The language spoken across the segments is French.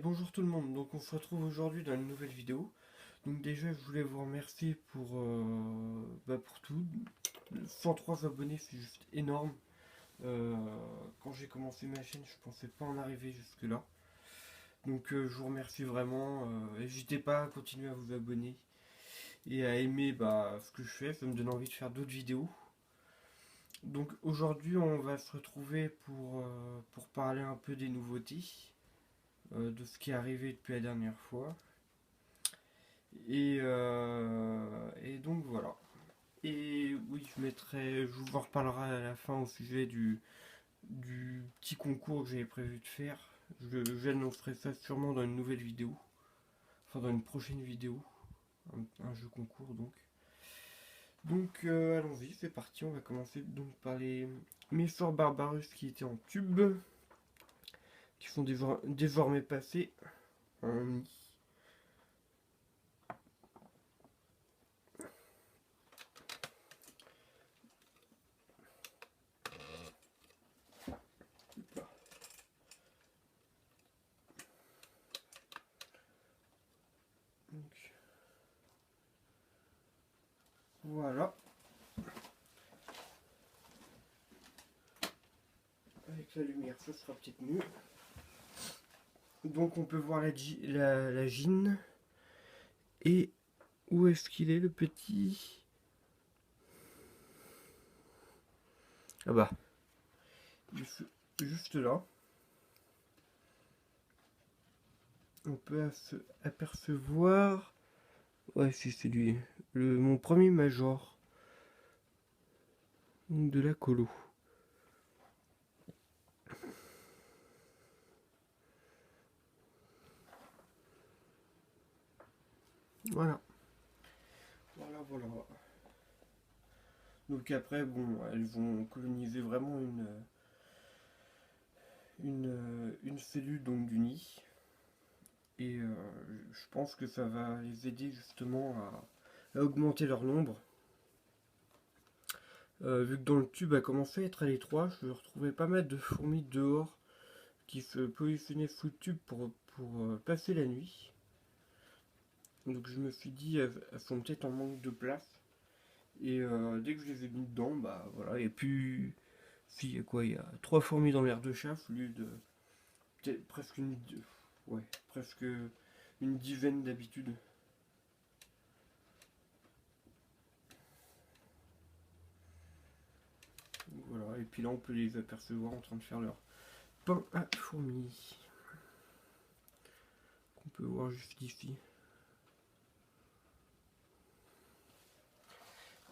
Bonjour tout le monde, donc on se retrouve aujourd'hui dans une nouvelle vidéo. Donc déjà je voulais vous remercier pour tout. 103 abonnés, c'est juste énorme. Euh, Quand j'ai commencé ma chaîne, je pensais pas en arriver jusque là. Donc je vous remercie vraiment. N'hésitez pas à continuer à vous abonner et à aimer ce que je fais, ça me donne envie de faire d'autres vidéos. Donc aujourd'hui on va se retrouver pour parler un peu des nouveautés, de ce qui est arrivé depuis la dernière fois. Et donc voilà. Et oui, je vous en reparlerai à la fin au sujet du petit concours que j'avais prévu de faire. J'annoncerai ça sûrement dans une nouvelle vidéo. Enfin, dans une prochaine vidéo. Un jeu concours donc. Donc allons-y, c'est parti. On va commencer donc par les Méphores Barbarus qui étaient en tube, qui sont désormais passés en nid. Donc, voilà. Avec la lumière, ça sera peut-être mieux. Donc on peut voir la gine. Et où est-ce qu'il est le petit? Ah bah, juste là. On peut apercevoir. Ouais, c'est celui. Mon premier major. Donc de la colo. Voilà. Voilà. Donc après, bon, elles vont coloniser vraiment une cellule donc du nid. Et je pense que ça va les aider justement à augmenter leur nombre. Vu que dans le tube a commencé à être à l'étroit, je retrouvais pas mal de fourmis dehors qui se positionnaient sous le tube pour passer la nuit. Donc je me suis dit, elles sont peut-être en manque de place. Et dès que je les ai mis dedans, bah voilà, il y a plus. Si, il y a quoi? Il y a 3 fourmis dans l'air de chasse au lieu de. Peut-être presque ouais, presque une dizaine d'habitude. Donc voilà, et puis là on peut les apercevoir en train de faire leur pain à fourmis. Qu'on peut voir jusqu'ici.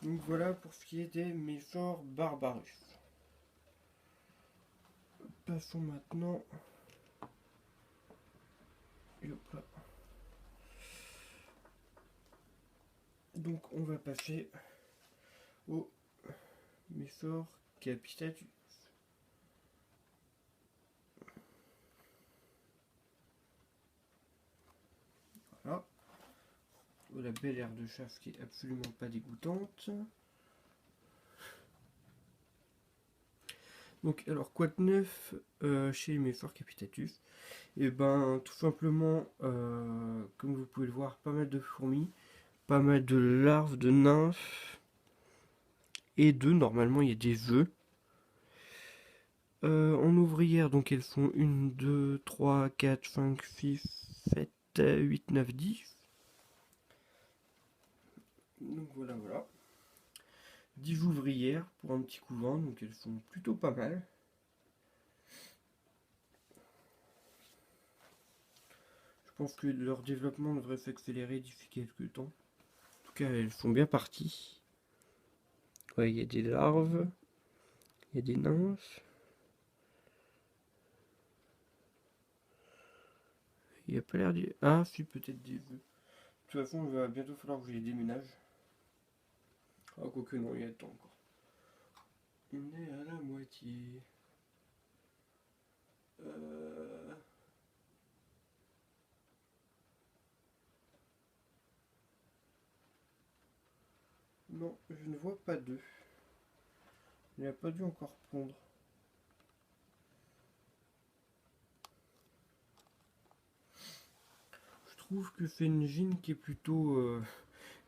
Donc voilà pour ce qui est des Méphores Barbarus. Passons maintenant. Et hop là. Donc on va passer au Méphore Capitatus. Voilà. La belle aire de chasse qui est absolument pas dégoûtante. Donc alors quoi de neuf chez Méphore Capitatus? Et ben tout simplement, comme vous pouvez le voir, pas mal de fourmis, pas mal de larves, de nymphes, et normalement il y a des œufs. En ouvrière, donc elles sont 1, 2, 3, 4, 5, 6, 7, 8, 9, 10. Donc voilà. 10 ouvrières pour un petit couvent, donc elles sont plutôt pas mal. Je pense que leur développement devrait s'accélérer d'ici quelques temps. En tout cas, elles sont bien parties. Ouais, il y a des larves, il y a des nymphes. Il n'y a pas l'air de... Ah, si, peut-être des œufs. De toute façon, il va bientôt falloir que je les déménage. Ah, quoique non, il y a le temps encore. On est à la moitié. Euh... Non, je ne vois pas d'œufs. Il n'a pas dû encore pondre. trouve que c'est une gym qui est plutôt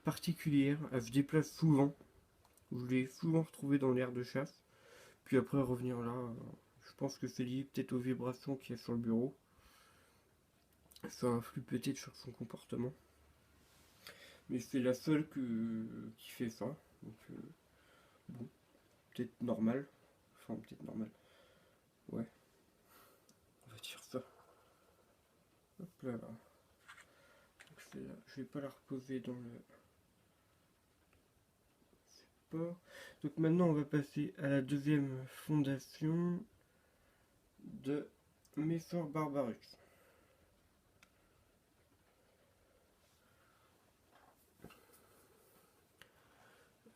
particulière. Elle se déplace souvent. Je l'ai souvent retrouvée dans l'aire de chasse. Puis après revenir là, je pense que c'est lié peut-être aux vibrations qu'il y a sur le bureau. Ça influe peut-être sur son comportement. Mais c'est la seule qui fait ça. Donc bon, peut-être normal. Enfin peut-être normal. Ouais. On va dire ça. Hop là. Donc c'est là. Je vais pas la reposer dans le support. Donc maintenant on va passer à la deuxième fondation de Méphore Barbarus.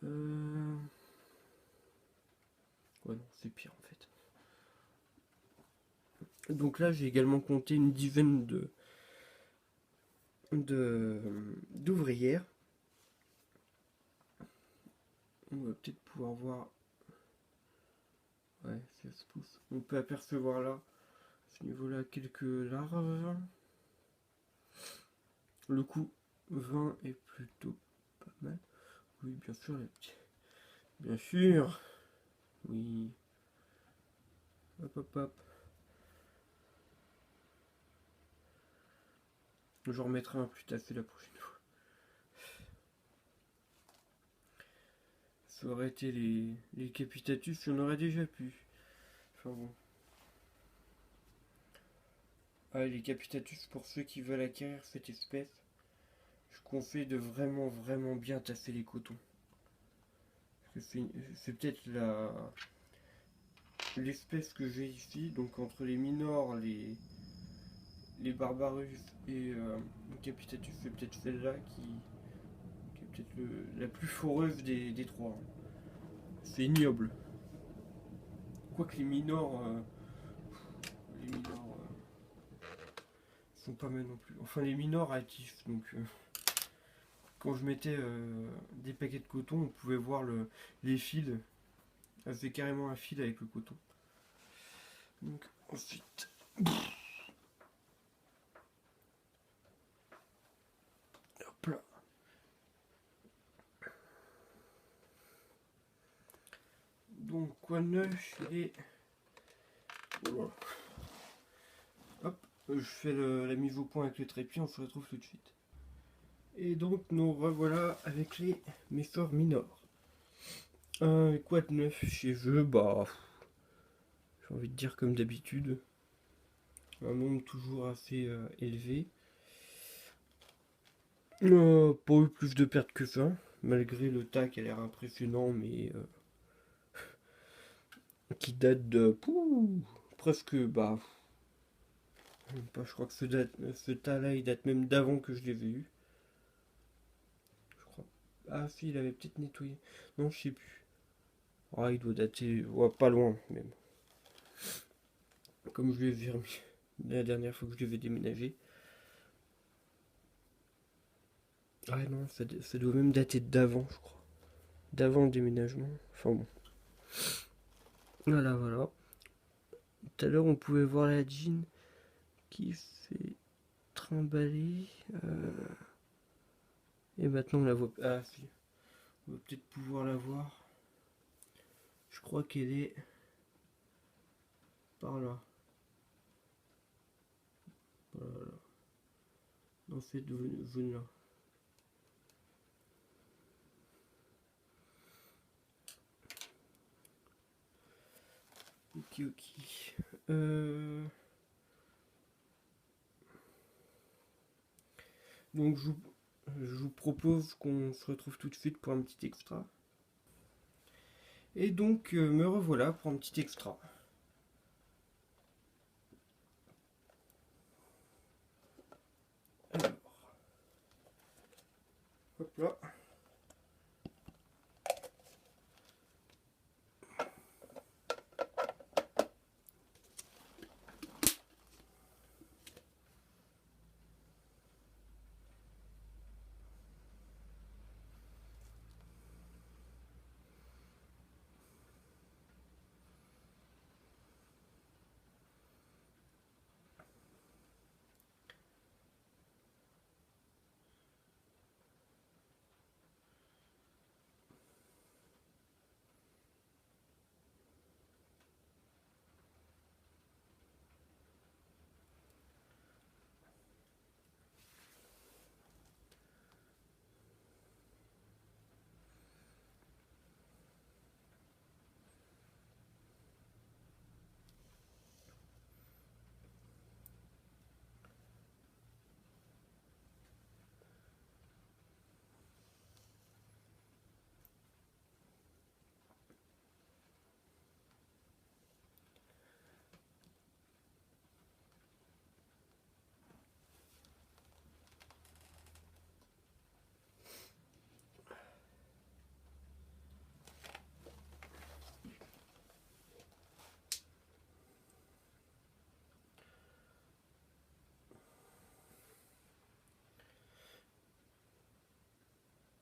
Ouais non, c'est pire en fait. Donc là j'ai également compté une dizaine d'ouvrières. On va peut-être pouvoir voir. Ouais, ça se pousse. On peut apercevoir là, à ce niveau-là, quelques larves. Le coup 20 est plutôt pas mal. Oui, bien sûr, la petite. Bien sûr. Oui. Hop, hop, hop. J'en remettrai un plus taffé la prochaine fois. Ça aurait été les capitatus, on aurait déjà pu. Enfin bon. Ah, les capitatus, pour ceux qui veulent acquérir cette espèce, je conseille de vraiment, vraiment bien tasser les cotons. C'est peut-être l'espèce que j'ai ici, donc entre les minors, les barbarus et le capitatus, c'est peut-être celle-là qui est peut-être la plus foreuse des trois. C'est ignoble. Quoique les minors sont pas mal non plus. Enfin les minors actifs, donc quand je mettais des paquets de coton, on pouvait voir les fils. Elle faisait carrément un fil avec le coton. Donc ensuite. Hop là. Donc quoi de neuf, il est. Voilà. Hop, je fais la mise au point avec le trépied, on se retrouve tout de suite. Et donc nous revoilà avec les Méphores minors. Quoi de neuf chez eux? Bah, j'ai envie de dire comme d'habitude. Un nombre toujours assez élevé. Pas eu plus de pertes que ça, malgré le tas qui a l'air impressionnant, mais qui date de presque je crois que ce tas là il date même d'avant que je l'ai vu. Je crois. Ah si, il avait peut-être nettoyé. Non, je sais plus. Ah, il doit dater, ouais, pas loin même. Comme je l'ai vu la dernière fois que je devais déménager. Ah non, ça doit même dater d'avant, je crois. D'avant le déménagement. Enfin bon. Voilà, voilà. Tout à l'heure, on pouvait voir la jean qui s'est trimballée. Et maintenant, on la voit. Ah si. On va peut-être pouvoir la voir. Je crois qu'elle est par là. Voilà. Dans cette zone-là. Ok, ok. Donc je vous propose qu'on se retrouve tout de suite pour un petit extra. Et donc me revoilà pour un petit extra. Alors, hop là.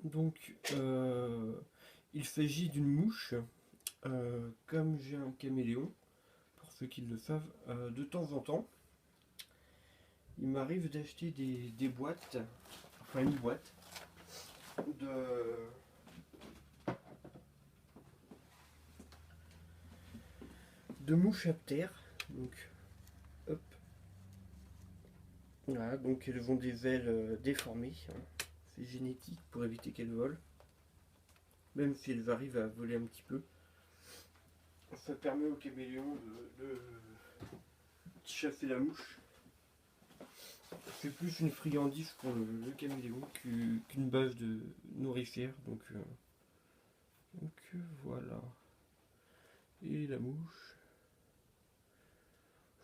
Donc, il s'agit d'une mouche. Comme j'ai un caméléon, pour ceux qui le savent, de temps en temps, il m'arrive d'acheter des boîtes, enfin une boîte, de, mouches aptères. Donc, hop. Voilà, donc elles ont des ailes déformées. Hein. C'est génétique pour éviter qu'elles volent. Même si elles arrivent à voler un petit peu. Ça permet au caméléon de chasser la mouche. C'est plus une friandise pour le caméléon qu'une base de nourricière. Donc voilà. Et la mouche.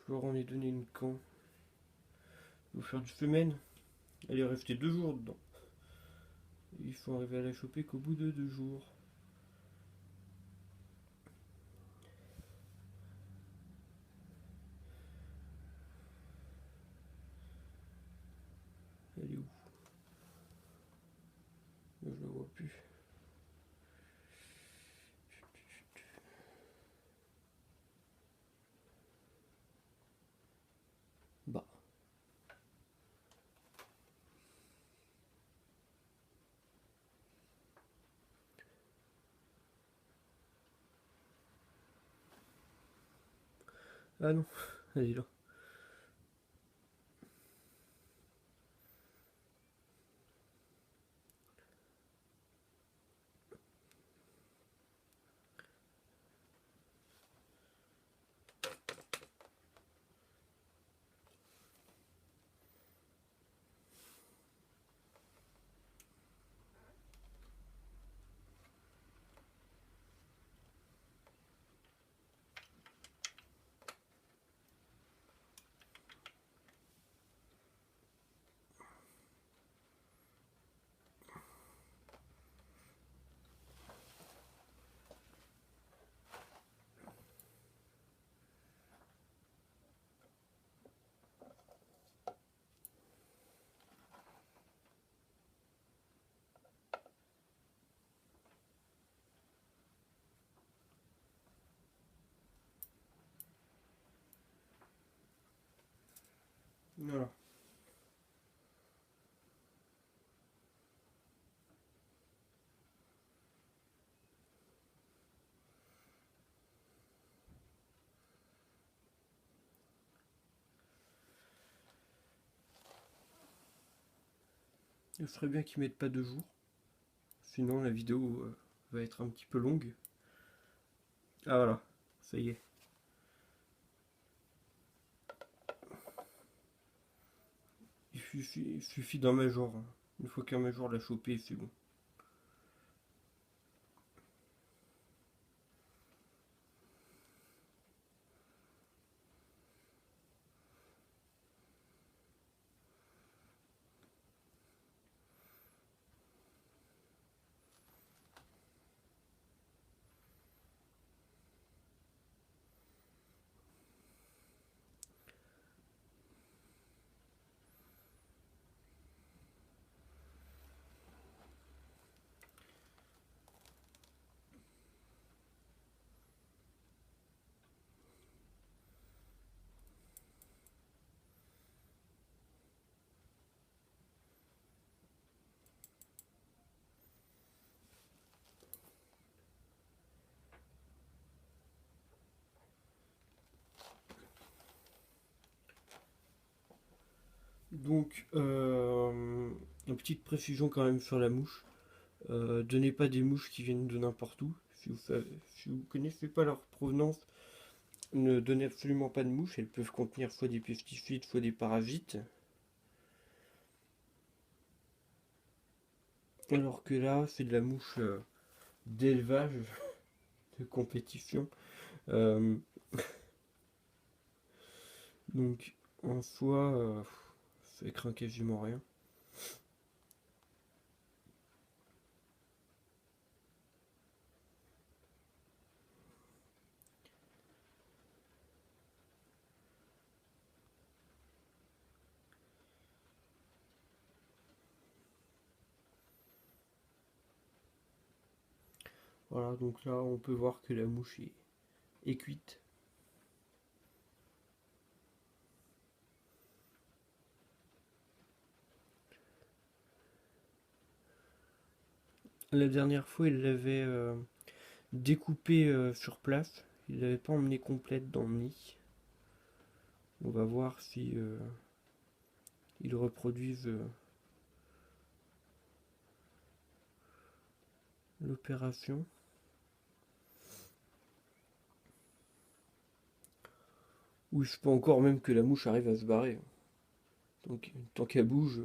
Je leur en ai donné une quand. Il faut faire une semaine. Elle est restée 2 jours dedans. Il faut arriver à la choper qu'au bout de 2 jours. Elle est où? Je la vois plus. Bah. Ah non, elle est là. Voilà. Il serait bien qu'ils mettent pas 2 jours. Sinon la vidéo va être un petit peu longue. Ah voilà, ça y est. Il suffit d'un major. Hein. Une fois qu'un major l'a chopé, c'est bon. Donc, une petite précision quand même sur la mouche. Donnez pas des mouches qui viennent de n'importe où. Si vous connaissez pas leur provenance, ne donnez absolument pas de mouches. Elles peuvent contenir soit des pesticides, soit des parasites. Alors que là, c'est de la mouche d'élevage, de compétition. Euh, donc, en soi, ça craint quasiment rien. Voilà, donc là on peut voir que la mouche est cuite. La dernière fois il l'avait découpée sur place, il l'avait pas emmenée complète dans le nid. On va voir si ils reproduisent l'opération. Ou je peux encore même que la mouche arrive à se barrer. Donc tant qu'elle bouge.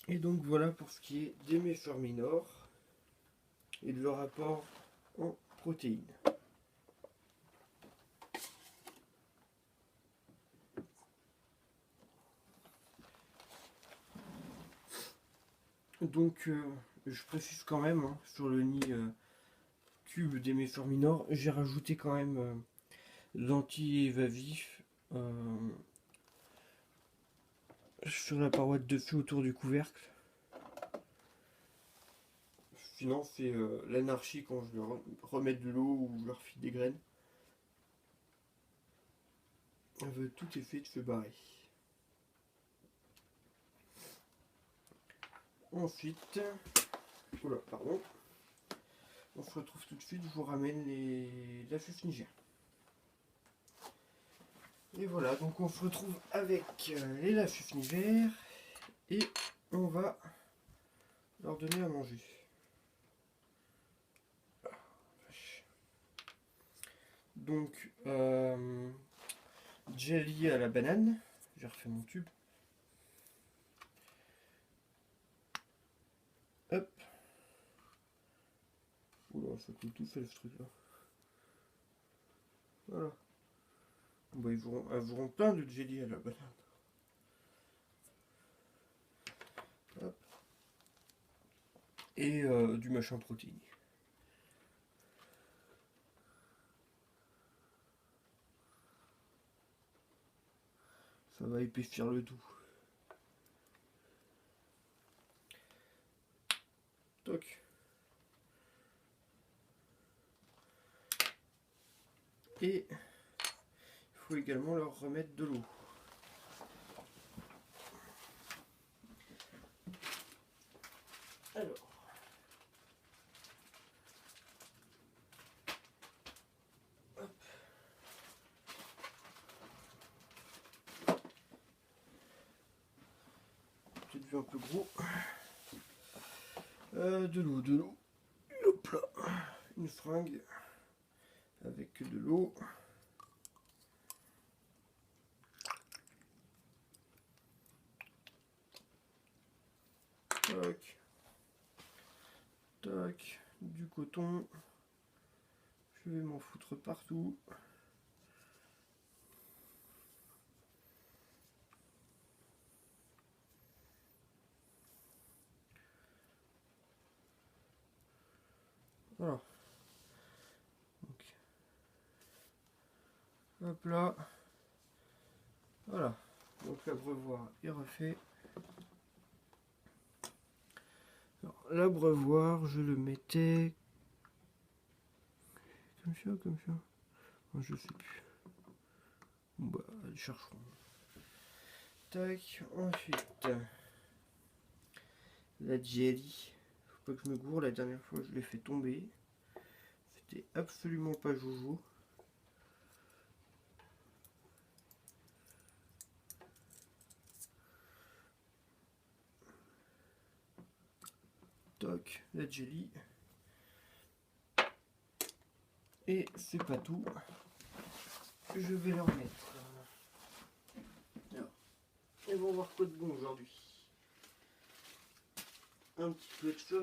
Et donc voilà pour ce qui est des méfeurs minors et de leur apport en protéines. Donc je précise quand même hein, sur le nid cube des méfeurs minors, j'ai rajouté quand même l'anti-évasif sur la paroi de dessus autour du couvercle. Sinon c'est l'anarchie quand je leur remets de l'eau ou je leur file des graines. Tout est fait de feu barré. Ensuite, oula, pardon, on se retrouve tout de suite, je vous ramène la Pfeffnigère. Et voilà, donc on se retrouve avec les la Pfeffnigère et on va leur donner à manger. Donc, jelly à la banane, j'ai refait mon tube. Hop. Oula, ça coûte tout seul ce truc là. Voilà. Bah, elles auront plein de jelly à la banane. Hop. Et du machin protéiné. Ça va épaissir le tout. Toc. Et il faut également leur remettre de l'eau. Alors. Hop. Peut-être vu un peu gros. De l'eau. Hop là. Une fringue avec de l'eau. Tac. Tac. Du coton. Je vais m'en foutre partout. Voilà. Donc, hop là. Voilà. Donc l'abreuvoir est refait. Alors l'abreuvoir, je le mettais comme ça. Je sais plus. Bon, bah, elles chercheront. Tac, ensuite la jelly. Faut pas que je me gourre, la dernière fois je l'ai fait tomber. C'était absolument pas joujou. Toc, la jelly. Et c'est pas tout. Je vais leur mettre. Alors, ils vont voir quoi de bon aujourd'hui. Un petit peu de ça.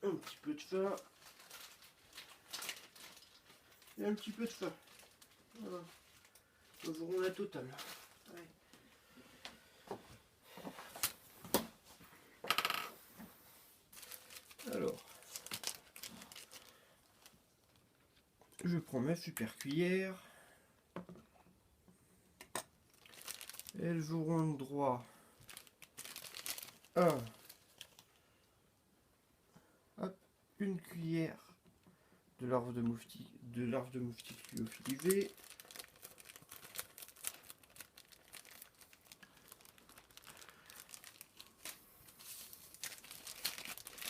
Un petit peu de ça. Et un petit peu de ça. Voilà. Nous aurons la totale. Ouais. Alors, je prends ma super cuillère. Elles auront le droit à hop, une cuillère de larve de moustique lyophilisée.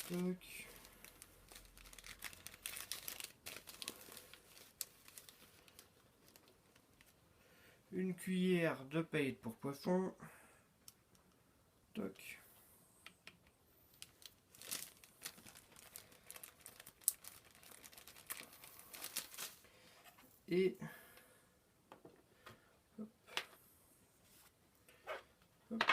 Tac. Une cuillère de paillettes pour poisson. Toc. Et hop, hop.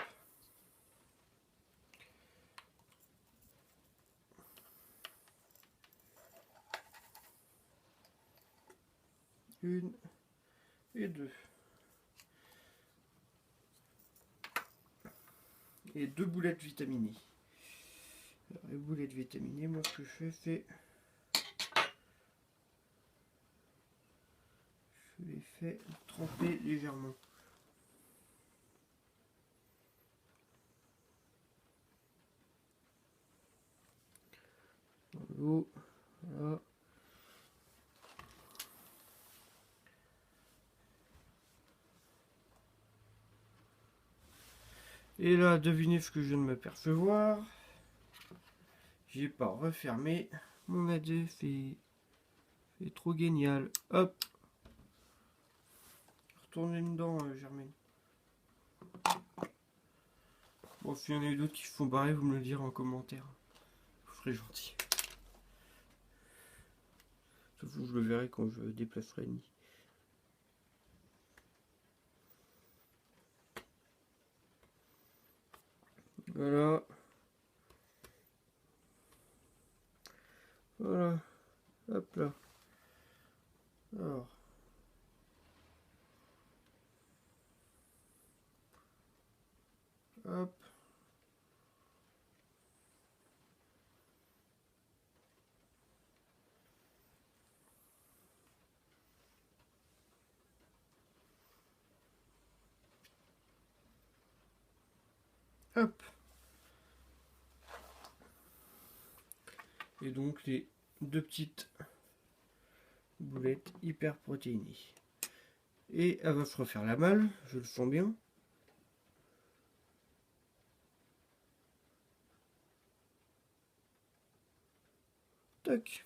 Une et deux. Et deux boulettes vitaminées. Alors, les boulettes vitaminées, moi ce que je fais, c'est je les fais tremper légèrement. Dans l'eau, voilà. Et là, devinez ce que je viens de m'apercevoir. J'ai pas refermé mon adhésif, c'est trop génial. Hop, retournez dedans, Germaine. Bon, s'il y en a d'autres qui se font barrer, vous me le direz en commentaire. Vous serez gentil. Sauf que je le verrai quand je déplacerai le nid. Voilà. Voilà. Hop là. Alors. Hop. Hop. Et donc les deux petites boulettes hyper protéinées. Et elle va se refaire la malle, je le sens bien. Tac.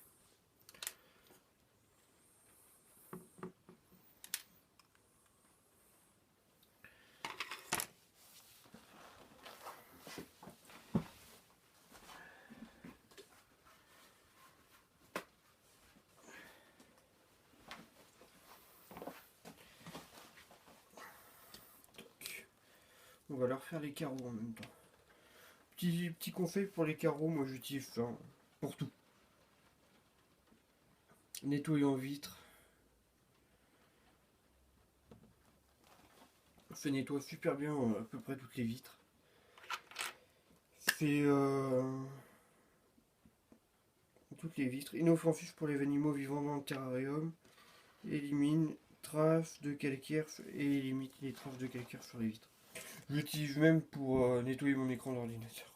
On va leur faire les carreaux en même temps. Petit conseil pour les carreaux, moi j'utilise ça pour tout. Nettoyant vitre. Ça nettoie super bien à peu près toutes les vitres. C'est toutes les vitres. Inoffensif pour les animaux vivant dans le terrarium. Élimine traces de calcaire et limite les traces de calcaire sur les vitres. J'utilise même pour nettoyer mon écran d'ordinateur.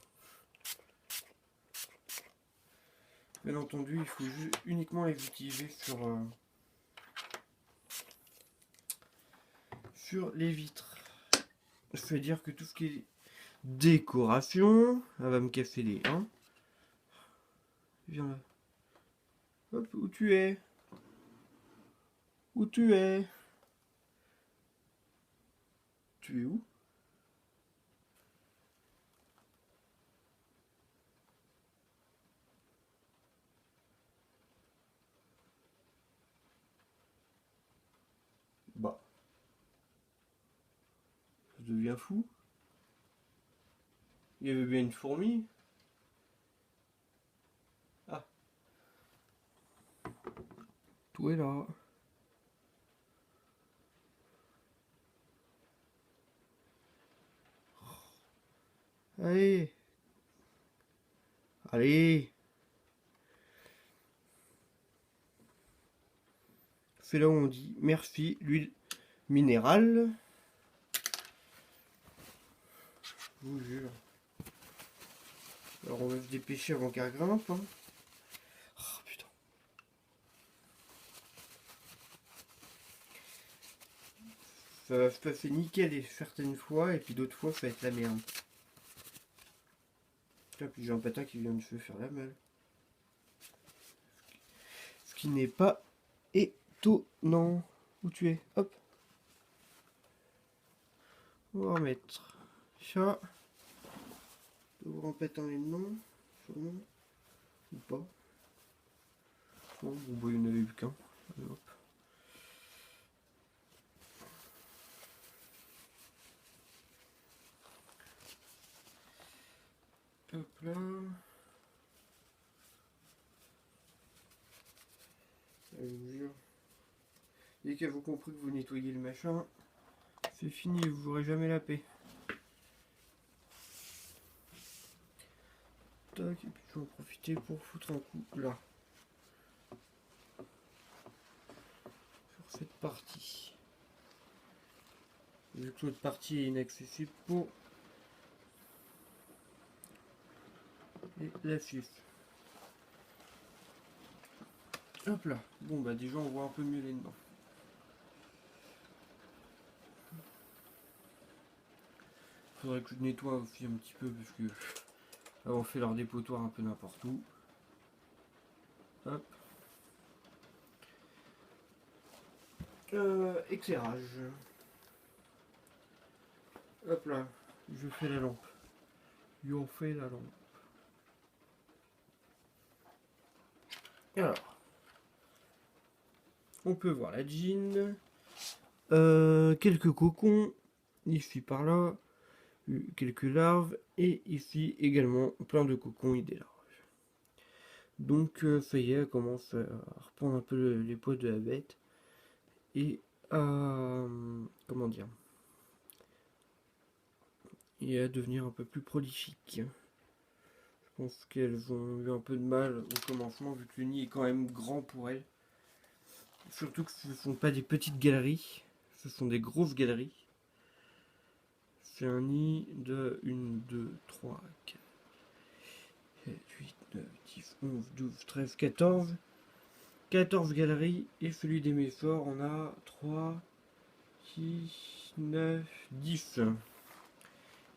Bien entendu, il faut uniquement les utiliser sur les vitres. Je veux dire que tout ce qui est décoration, elle va me casser les 1. Viens là. Hop, où tu es? Où tu es? Tu es où? Bah, je deviens fou. Il y avait bien une fourmi. Ah, tout est là. Allez. Allez. C'est là où on dit merci, l'huile minérale. Je vous jure. Alors on va se dépêcher avant qu'elle grimpe. Hein. Oh putain. Ça va se passer nickel et certaines fois, et puis d'autres fois ça va être la merde. Là, puis j'ai un patin qui vient de se faire la malle. Ce qui n'est pas étonnant. Où tu es? Hop. On va remettre ça. En pétant les noms. Ou pas. Bon, il n'y en avait eu qu'un. Hop. Hop là. Je vous jure. Dès qu'elle vous compris que vous nettoyez le machin, c'est fini, vous n'aurez jamais la paix. Tac, et puis je vais en profiter pour foutre un coup là. Sur cette partie. Vu que l'autre partie est inaccessible pour la suite. Hop là. Bon bah déjà on voit un peu mieux les dents. Faudrait que je nettoie aussi un petit peu parce que là on fait leur dépotoir un peu n'importe où. Hop. Éclairage. Hop là. Je fais la lampe. On fait la lampe. Alors. On peut voir la jean. Quelques cocons. Ici par là. Quelques larves. Et ici également plein de cocons et des larves. Donc ça y est, elle commence à reprendre un peu les poids de la bête. Et à... comment dire, et à devenir un peu plus prolifique. Je pense qu'elles ont eu un peu de mal au commencement vu que le nid est quand même grand pour elles. Surtout que ce ne sont pas des petites galeries, ce sont des grosses galeries. C'est un nid de 1, 2, 3, 4, 7, 8, 9, 10, 11, 12, 13, 14. 14 galeries et celui des Méforts on a 3, 6, 9, 10.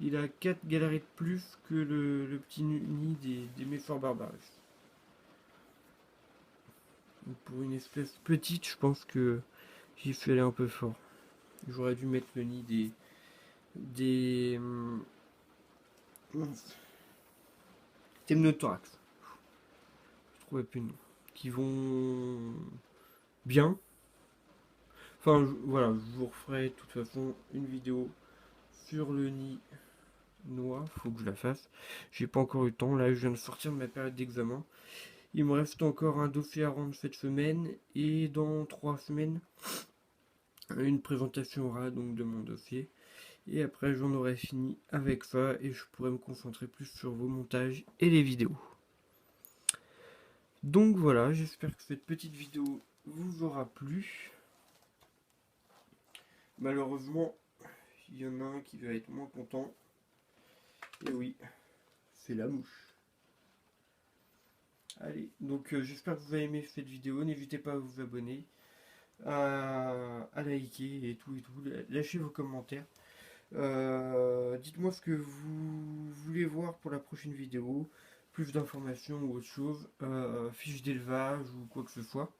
Il a 4 galeries de plus que le petit nid des Méforts Barbares. Pour une espèce petite, je pense que j'y suis allé un peu fort. J'aurais dû mettre le nid des Temnothorax. Je trouvais plus le nom. Qui vont bien. Enfin, voilà, je vous referai de toute façon une vidéo sur le nid noix. Faut que je la fasse. J'ai pas encore eu le temps. Là, je viens de sortir de ma période d'examen. Il me reste encore un dossier à rendre cette semaine. Et dans 3 semaines, une présentation orale donc de mon dossier. Et après, j'en aurai fini avec ça. Et je pourrai me concentrer plus sur vos montages et les vidéos. Donc voilà, j'espère que cette petite vidéo vous aura plu. Malheureusement, il y en a un qui va être moins content. Et oui, c'est la mouche. Allez, donc j'espère que vous avez aimé cette vidéo. N'hésitez pas à vous abonner, à liker et tout et tout. Lâchez vos commentaires. Dites-moi ce que vous voulez voir pour la prochaine vidéo. Plus d'informations ou autre chose. Fiche d'élevage ou quoi que ce soit.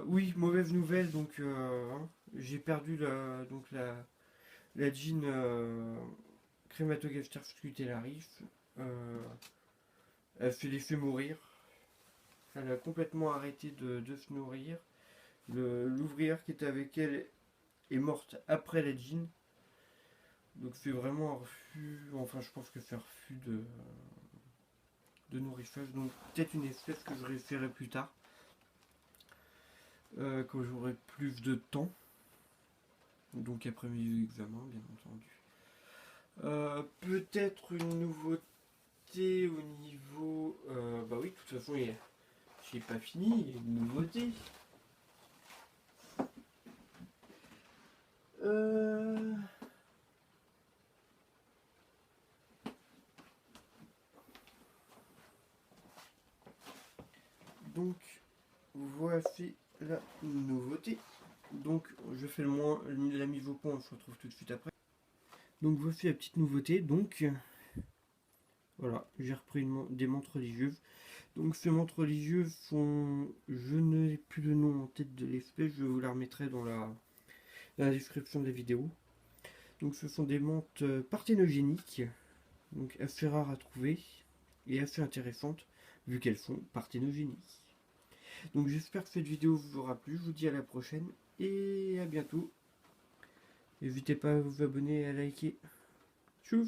Oui, mauvaise nouvelle. Donc j'ai perdu la jean Crématogaster scutellaris. Elle s'est laissée mourir. Elle a complètement arrêté de se nourrir. L'ouvrière qui était avec elle est morte après la jean. Donc c'est vraiment un refus. Enfin, je pense que c'est un refus de nourrissage. Donc peut-être une espèce que je réessayerai plus tard. Quand j'aurai plus de temps. Donc après mes examens, bien entendu. Peut-être une nouveauté au niveau. Bah oui, de toute façon, j'ai pas fini. Il y a une nouveauté. Donc, voici la nouveauté. Donc, je fais la mise au point, on se retrouve tout de suite après. Donc, voici la petite nouveauté. Donc, voilà, j'ai repris des montres religieuses. Donc, ces montres religieuses sont. Je n'ai plus le nom en tête de l'espèce, je vous la remettrai dans la description de la vidéo. Donc, ce sont des montres parthénogéniques, donc assez rares à trouver et assez intéressantes vu qu'elles sont parthénogéniques. Donc j'espère que cette vidéo vous aura plu, je vous dis à la prochaine et à bientôt. N'hésitez pas à vous abonner et à liker. Tchuss.